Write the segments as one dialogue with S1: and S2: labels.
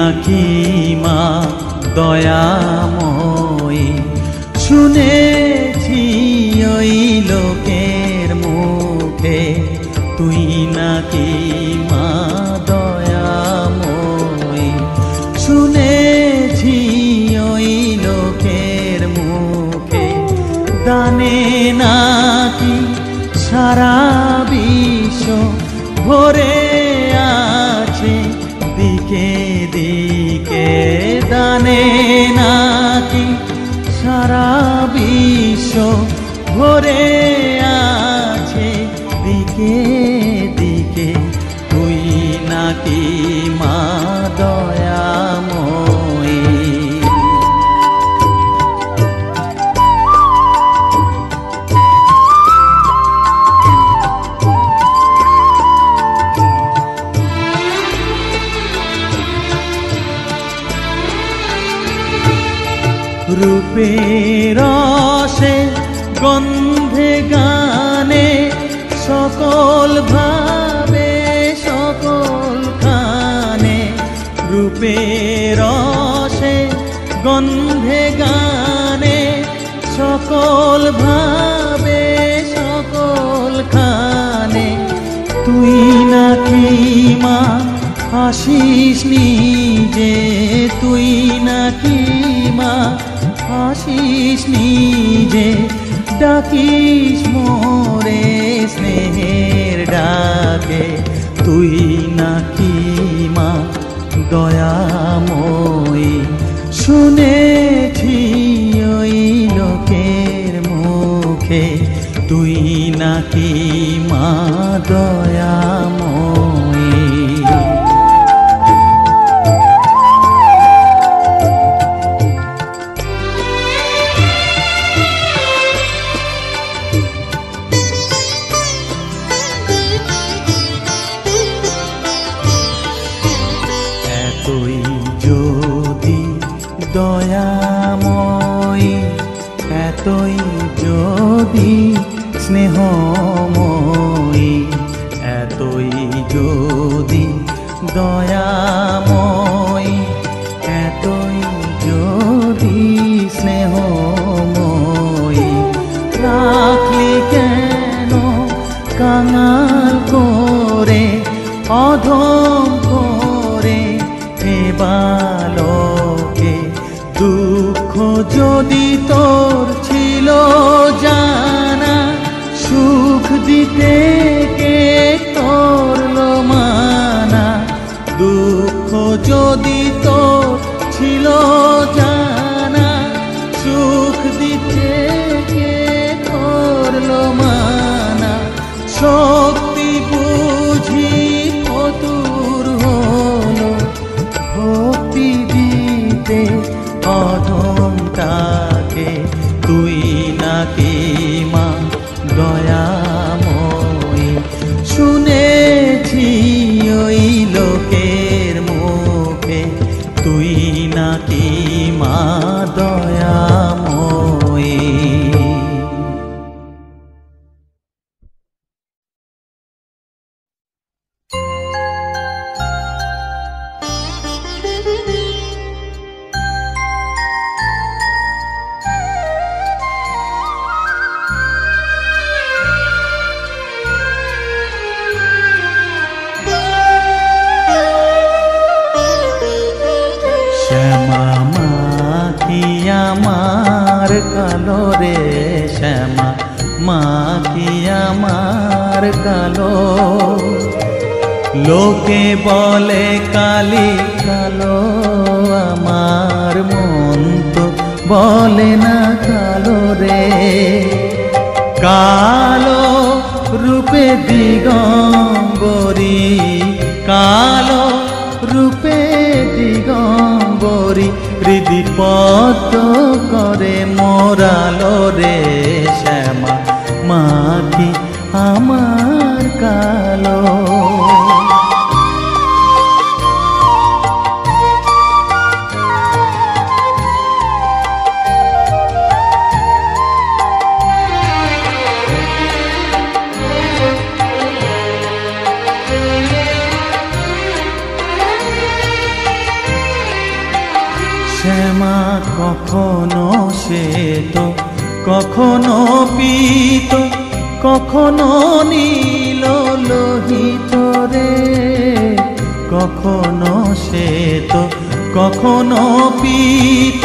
S1: নাকি মা দয়াময়ী, শুনেছি ওই লোকের মুখে তুই নাকি মা দয়াময়ী, শুনেছি ওই লোকের মুখে দানে নাকি সারা বিশ্ব ভরে আছে দিকে দিকে, দানে নাকি সারা বিশ্ব ভরে আছে দিকে দিকে, তুই নাকি মা দয়াময়ী। রূপের রসে গন্ধে গানে সকল ভাবে সকল খানে, রূপের রসে গন্ধে গানে সকল ভাবে সকল খানে, তুই নাকি মা আসিস নিজে, তুই নাকি মা আসিস নিজে, ডাকিস মোরে স্নেহের ডাকে, তুই নাকি মা দয়াময়ী, শুনেছি ওই লোকের মুখে তুই নাকি মা দয়াময়ী। দয়াময়ী এতই যদি স্নেহময়ী, এতই যদি দয়াময়ী, এতই যদি স্নেহময়ী, রাখলি কেন কাঙাল করে অধম করে এ বালকে, দুঃখ যদি তোর ছিল জানা, সুখ দিতে কে করলো মানা, দুঃখ যদি তোর ছিল জানা, সুখ দিতে কে করলো মানা, শক্তি বুঝি ফতুর হলো ভক্তি দিতে অধমটাকে, তুই নাকি মা দয়াময়ী, শুনেছি ওই লোকের মুখে তুই নাকি মা দয়াময়ী। আমার কালো রে শ্যামা মা কি আমার কালো, লোকে বলে কালি কালো, আমার মন তো বলে না কালো রে, কালো রূপে দিগম্বরী, কালো রূপে দিগম্বরী, হৃদি পদ্ম করে মোরালো রে শ্যামা মা কি আমার কালো। শ্বেত, কখনো পীত, কখনো নীল লোহিত রে। কখনো শ্বেত, কখনো পীত,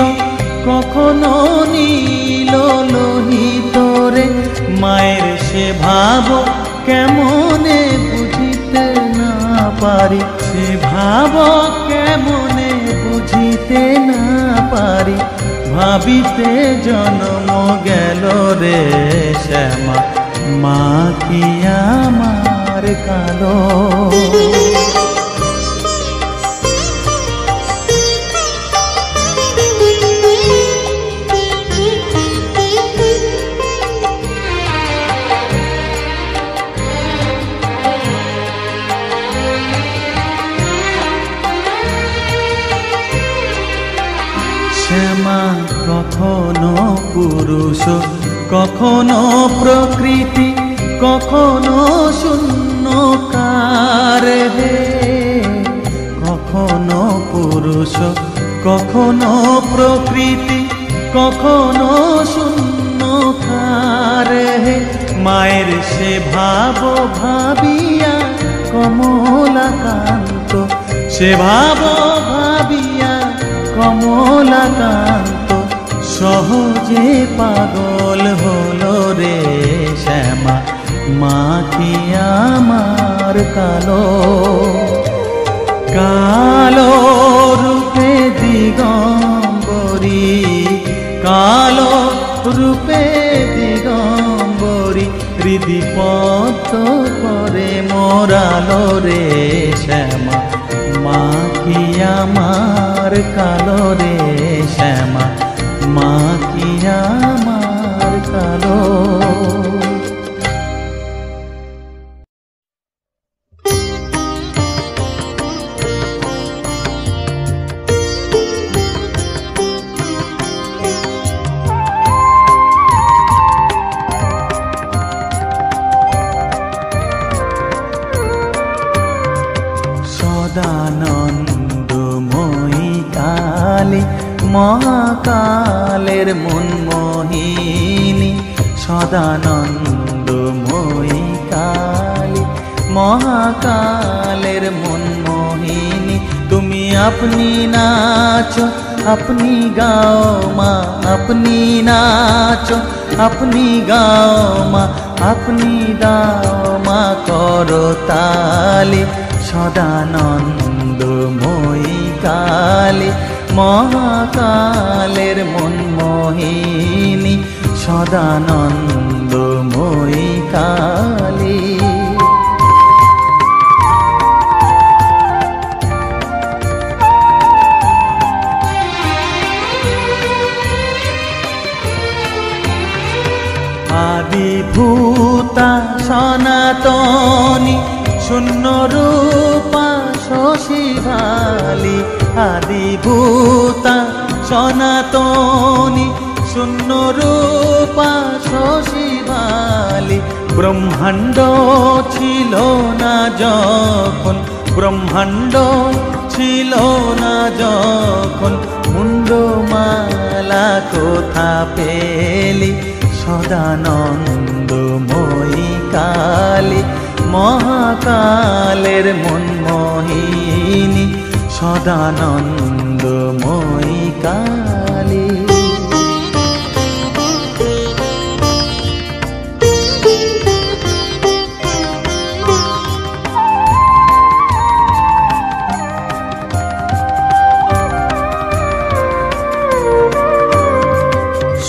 S1: কখনো নীল লোহিত রে। মায়ের সে ভাব কেমনে বুঝিতে না পারি, সে ভাব কেমনে বুঝিতে না পারি। ভাবিতে জন্ম গেল রে শ্যামা, মা কি আমার কালো। শ্যামা কখনো পুরুষ, কখনো প্রকৃতি, কখনো শূন্যকার হে। কখনো পুরুষ, কখনো প্রকৃতি, কখনো শূন্যকার হে। মায়ের সে ভাব ভাবিয়া কমলাকান্ত, সে ভাব ভাবিয়া কমলাকান্ত সহজে পাগল হলো রে শ্যামা, মা কি আমার কালো। কালো রূপে দিগম্বরী, কালো রূপে দিগম্বরী, হৃদি পদ্ম করে মোরালো রে শ্যামা, মা কি আমার কালো রে শ্যামা, মা কি আমার কালো। সদানন্দময়ী কালী মহাকালের মনমোহিনী, সদানন্দময়ী কালী মহাকালের মনমোহিনী। তুমি আপনি নাচো, আপনি গাও মা, আপনি নাচো, আপনি গাও মা, আপনি দাও মা করতালি। সদানন্দময়ী কালী মহাকালের মনমোহিনী, সদানন্দময়ী কালী। আদিভূতা সনাতনী, শূন্য রূপা শশীভালি। আদিভূতা সনাতনী, শূন্য রূপা শশীভালি। ব্রহ্মাণ্ড ছিল না যখন, ব্রহ্মাণ্ড ছিল না যখন, মুন্ডমালা কোথা পেলি। সদানন্দময়ী কালী মহাকালের মনমোহিনী, সদানন্দময়ী কালী।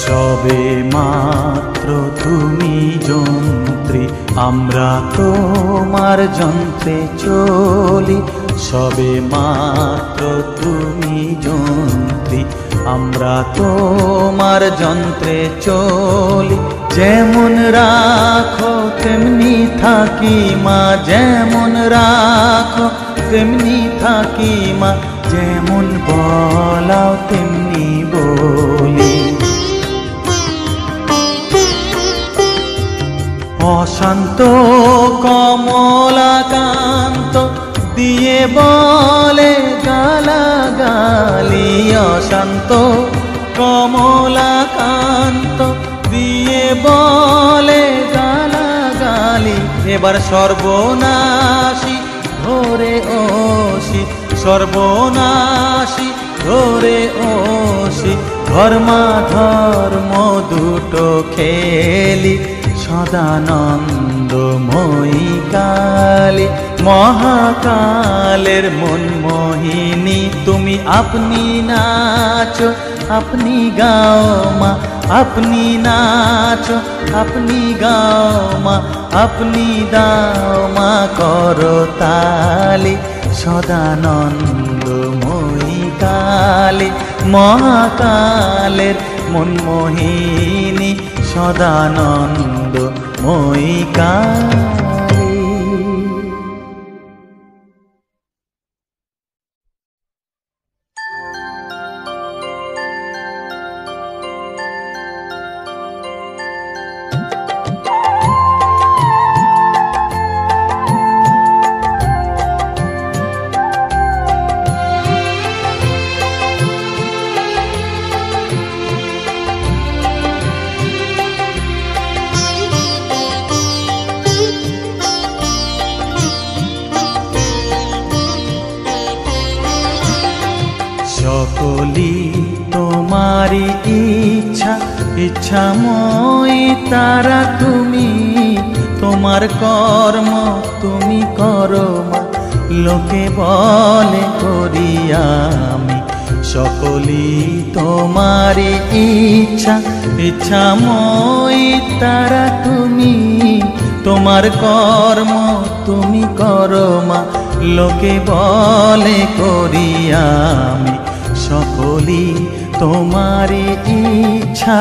S1: সবে মাত্র তুমি যন্ত্রী, আমরা তোমার যন্ত্রে চলি। সবে মাত্র তুমি যন্ত্রী, আমরা তোমার যন্ত্রে চলি। যেমন রাখো তেমনি থাকি মা, যেমন রাখো তেমনি থাকি মা, যেমন বলাও তেমনি বলি। অশান্ত কমলাকান্ত দিয়ে বলে গালাগালি, অশান্ত কমলাকান্ত এবার সর্বনাশী ধরে ওসি, সর্বনাশী ধরে ওসি, ধর্মাধর্ম দুটো খেলি সদানন্দময়ী কালী। মহাকালের মনমোহিনী তুমি, আপনি নাচো আপনি গাও মা, আপনি নাচো আপনি গাও মা, আপনি দাও মা করতালি সদানন্দময়ী কালী। মহাকালের মনমোহিনী সদানন্দময়ী কালী। সকলি তোমারি ইচ্ছা, ইচ্ছাময়ী তারা তুমি, তোমার কর্ম তুমি করো মা, লোকে বলে করি আমি। সকলি তোমারি ইচ্ছা, ইচ্ছাময়ী তারা তুমি, তোমার কর্ম তুমি করো মা, লোকে বলে করি আমি। সকলি তোমারি ইচ্ছা।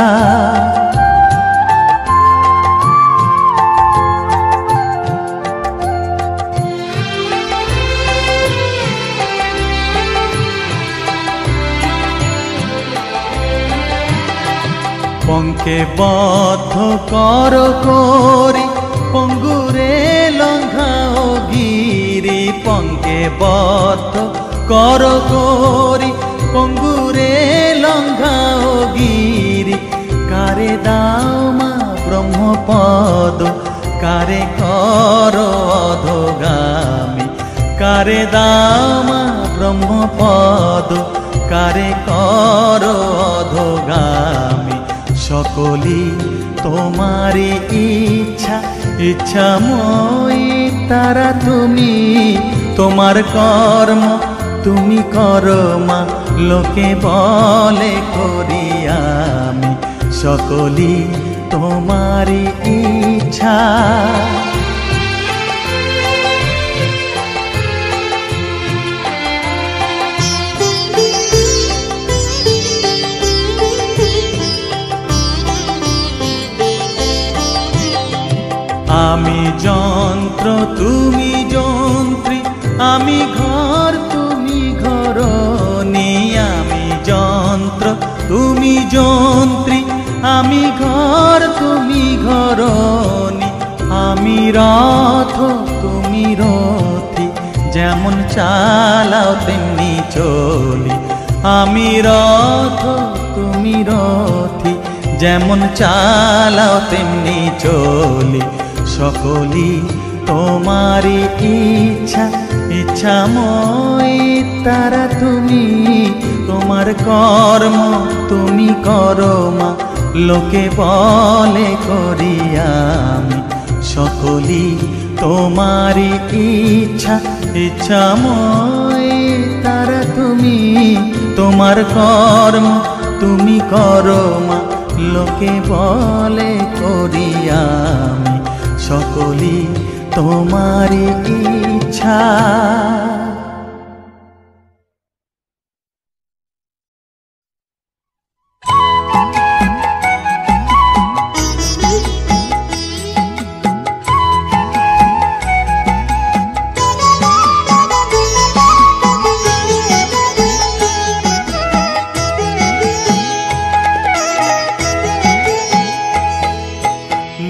S1: পঙ্কে বদ্ধ কর করি, পঙ্গুরে লঙ্ঘাও গিরি। পঙ্কে বদ্ধ কর করি, পঙ্গুরে লঙ্ঘাও গিরি। কারে দাও মা ব্রহ্মপদ, কারে কর অধোগামী। কারে দাও মা ব্রহ্মপদ, কারে কর অধোগামী। সকলি তোমারি ইচ্ছা, ইচ্ছাময়ী তারা তুমি, তোমার কর্ম তুমি করো মা, লোকে বলে করি আমি। সকলি তোমারি ইচ্ছা। আমি যন্ত্র তুমি যন্ত্রী, আমি ঘর তুমি ঘরণী। আমি যন্ত্র তুমি যন্ত্রী, আমি ঘর তুমি ঘরণী। আমি রথ তুমি রথী, যেমন চালাও তেমনি চলি। আমি রথ তুমি রথী, যেমন চালাও তেমনি চলি। সকলি তোমারি ইচ্ছা, ইচ্ছাময়ী তারা তুমি, তোমার কর্ম তুমি করো মা, লোকে বলে করি আমি। সকলি তোমারি ইচ্ছা, ইচ্ছাময়ী তারা তুমি, তোমার কর্ম তুমি করো মা, লোকে বলে করি আমি। সকলি তোমারি ইচ্ছা।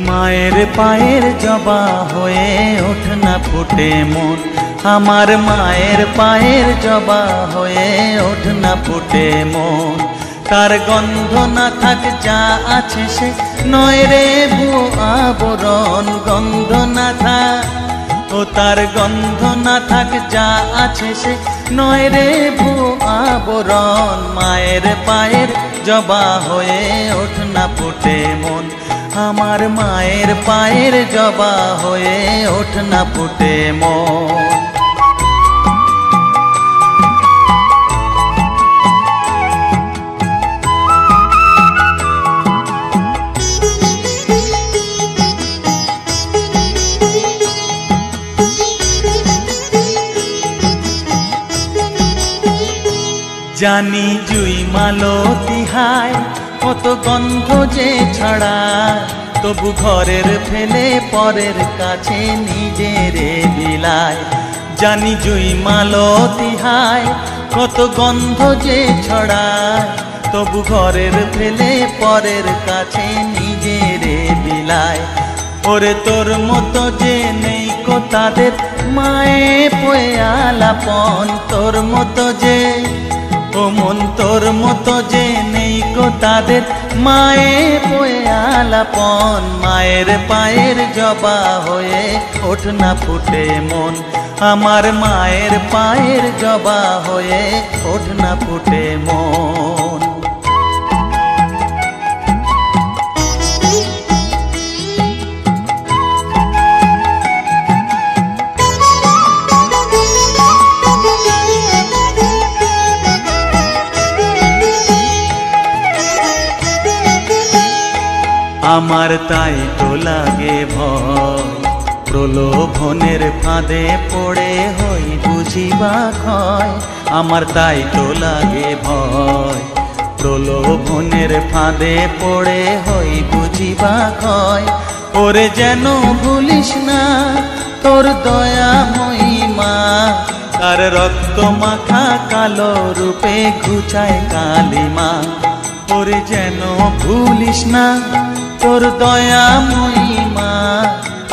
S1: মায়ের পায়ের জবা হয়ে ওঠ না ফুটে মন, আমার মায়ের পায়ের জবা হয়ে ওঠ না ফুটে মন। তার গন্ধ না থাক যা আছে সে নয় রে ভুয়ো আবরণ, গন্ধ না থাক ও তার গন্ধ না থাক যা আছে সে নয় রে ভুয়ো আবরণ। মায়ের পায়ের জবা হয়ে ওঠ না ফুটে মন, আমার মায়ের পায়ের জবা হয়ে ওঠ না ফুটে মন। জানি জুই মালতী হায় কত গন্ধ যে ছড়ায়, তবু ঘরের ফেলে পরের কাছে নিজেরে বিলায়। জানি জুই মালতী হায় কত গন্ধ যে ছড়ায়, তবু ঘরের ফেলে পরের কাছে নিজেরে বিলায়। ওরে তোর মতো যে নেই কো তাদের মায়ে পয়ে আলাপন, তোর মতো যে ও মন তোর মতো যে নেই কো তাদের মায়ে পয়ে আলাপন। মায়ের পায়ের জবা হয়ে ওঠ না ফুটে মন, আমার মায়ের পায়ের জবা হয়ে ওঠ না ফুটে মন। আমার তাই তো লাগে ভয়, প্রলোভনের ফাঁদে পড়ে হই বুঝিবা ক্ষয়। আমার তাই তো লাগে ভয়, প্রলোভনের ফাঁদে পড়ে হই বুঝিবা ক্ষয়। ওরে যেন ভুলিস না তোর দয়া মহিমা, তার রক্ত মাখা কালো রূপে ঘুচায় কালিমা। ওরে যেন ভুলিস না তোর দয়া মহিমা,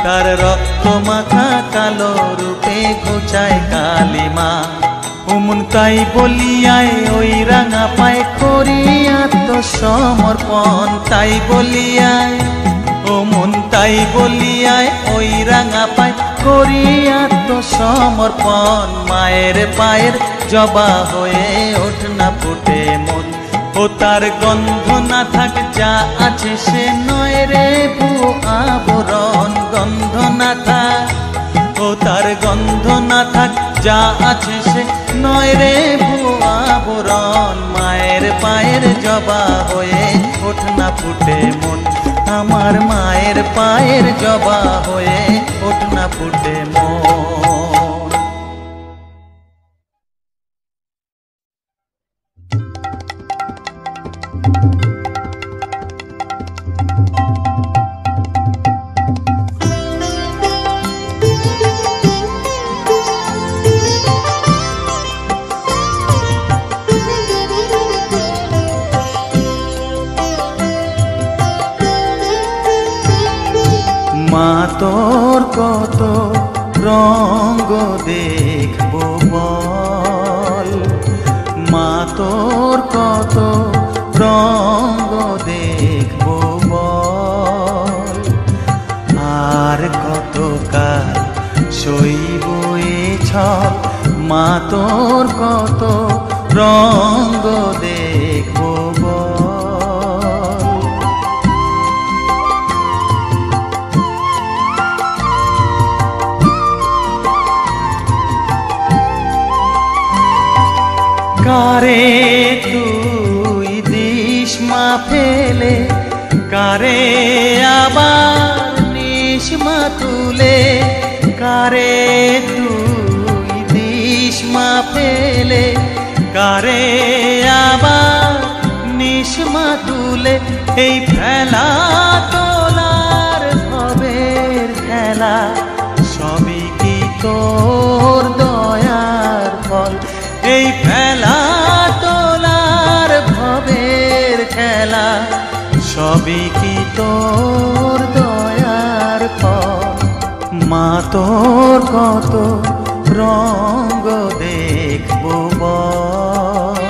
S1: তার রক্ত মাখা কালো রূপে ঘুচায় কালিমা। ওমন তাই বলিয়ায় ওই রাঙা পায় করি আত্মসমর্পণ, তাই বলিয়ায় ওমন তাই বলিয়ায় ওই রাঙা পায় করি আত্মসমর্পণ। মায়ের পায়ের জবা হয়ে ওঠ না ফুটে মন, ও তার গন্ধ না থাক যা আছে সে নয় রে ভুয়ো আবরণ, গন্ধ না থাক ও তার গন্ধ না থাক যা আছে সে নয় রে ভুয়ো আবরণ। মায়ের পায়ের জবা হয়ে ওঠ না ফুটে মন, আমার মায়ের পায়ের জবা হয়ে ওঠ না ফুটে মন। মা তোর কত রঙ্গ দেখবো বল, মা তোর কত রঙ্গ দেখবো বল। আর কত কাল সইব এ ছল, মা তোর কত রঙ্গ দেখবো বল। কারে তুই দিস মা ফেলে, কারে আবার নিস মা তুলে। কারে তুই দিস মা ফেলে, কারে আবার নিস মা তুলে। এই ফেলা তোলার ভবের খেলা, সবই কি তোর দয়ার ফল। এই ফেলা তোলার ভবের খেলা, সবই কি তোর দয়ার ফল। মা তোর কত রঙ্গ দেখবো বল।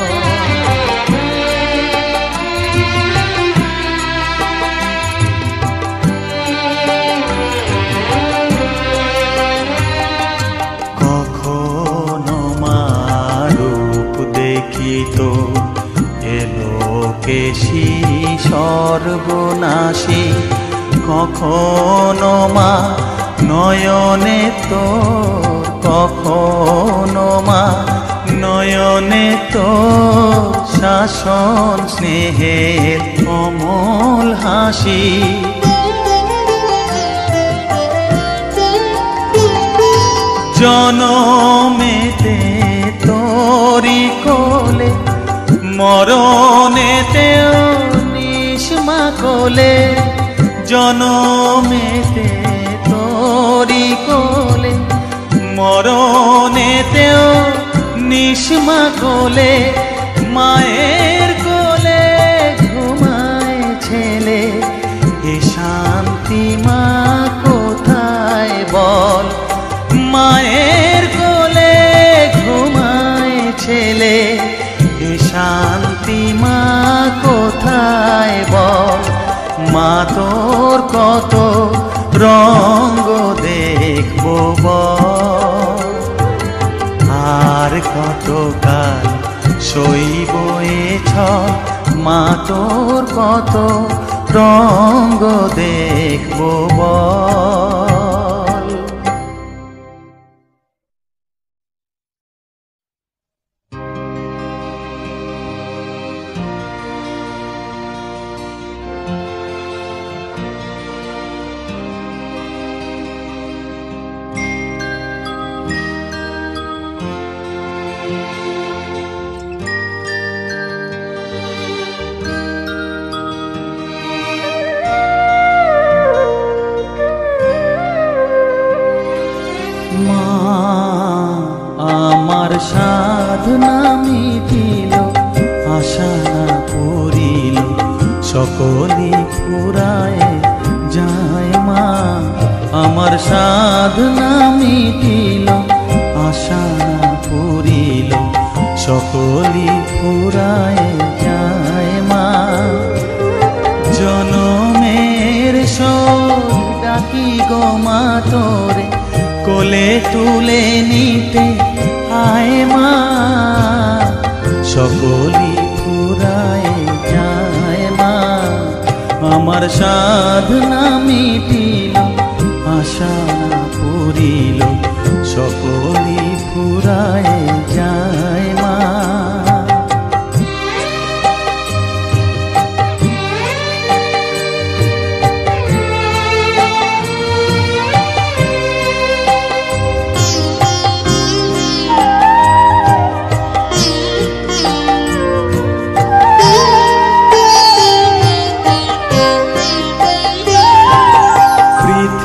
S1: সর্বনাশী। কখনো মা নয়নে তোর, কখনো মা নয়নে তোর শাসন স্নেহের অমল হাসি। জনমেতে তোরি কোলে, মরণেতেও নিষ্মা কোলে। জনমেতে তোরি কোলে, মরণেতেও নিষ্মা কোলে। মায়ের কোলে ঘুমায় ছেলে, এ শান্তি মা কোথায় বল। মায়ের কোলে ঘুমায় ছেলে, এ শান্তি মা কোথায় বল। মা তোর কত রঙ্গ দেখবো বল, আর কতকাল সইব এ ছল। মা তোর কত রঙ্গ দেখবো বল। সাধনা মিটিল, আশা না পুরিল, সকলি ফুরায় যায় মা। আমার সাধনা মিটিল, আশা না পুরিল, সকলি ফুরায় যায় মা। জনমের শোক ডাকি গো মা তোরে, কোলে তুলে নিতে আয় মা। সকলি ফুরায় যায় মা। আমার সাধনা মিটিল, আশা না পুরিল, সকলি ফুরায় যায় মা।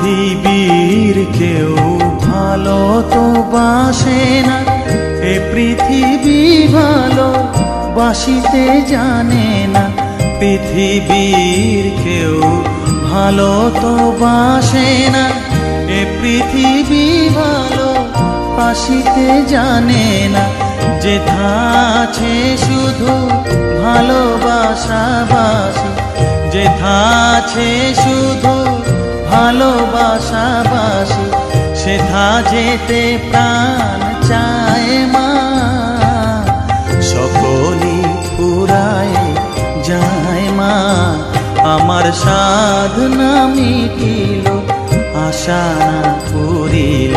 S1: পৃথিবীর কেউ ভালো তো বাসে না, এ পৃথিবী ভালো বাসিতে জানে না। পৃথিবীর কেউ ভালো তো বাসে না, এ পৃথিবী ভালো বাসিতে জানে না। যেথা আছে শুধু ভালোবাসা বাসি, যেথা আছে শুধু ভালোবাসা বাসি, সেথা যেতে প্রাণ চায় মা। সকলি ফুরায় যায় মা। আমার সাধনা মিটিল, আশা না পুরিল,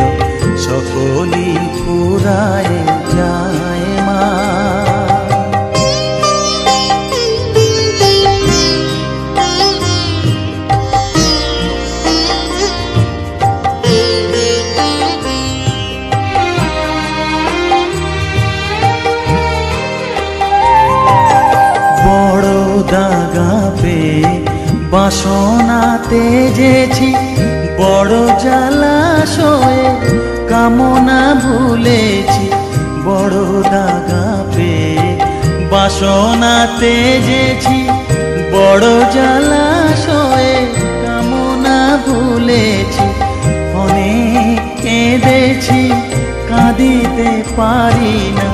S1: সকলি ফুরায় যায় মা। দাগা পেয়ে বাসনা তেজেছি, বড় জলাশয়ে কামনা ভুলেছি। বড় দাগা পেয়ে বাসনা তেজেছি, বড় জলাশয়ে কামনা ভুলেছি। অনেক কেঁদেছি কাঁদিতে পারি না,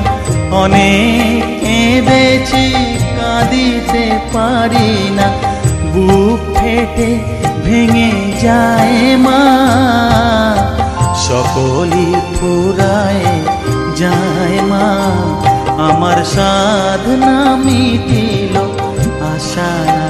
S1: অনেক কেঁদেছি কাঁদিতে পারি না। বুক ফেটে ভেঙে যায় মা। সকলি ফুরায় যায় মা। আমার সাধনা মিটিল, আশা না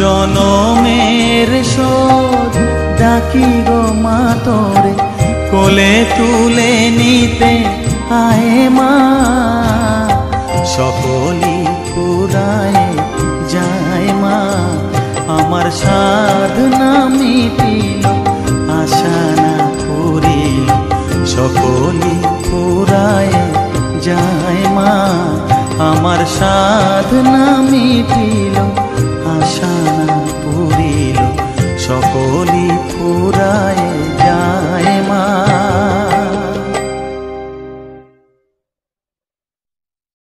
S1: জনমের শোধ ডাকি গো মা তোরে, কোলে তুলে নিতে আয় মা। সকলি পুরায় যায় মা, আমার সাধনা মিটিল আশা না করিল। সকলি পুরায় যায় মা, আমার সাধনা মিটিল আশা না করিল। সকলি পুরায়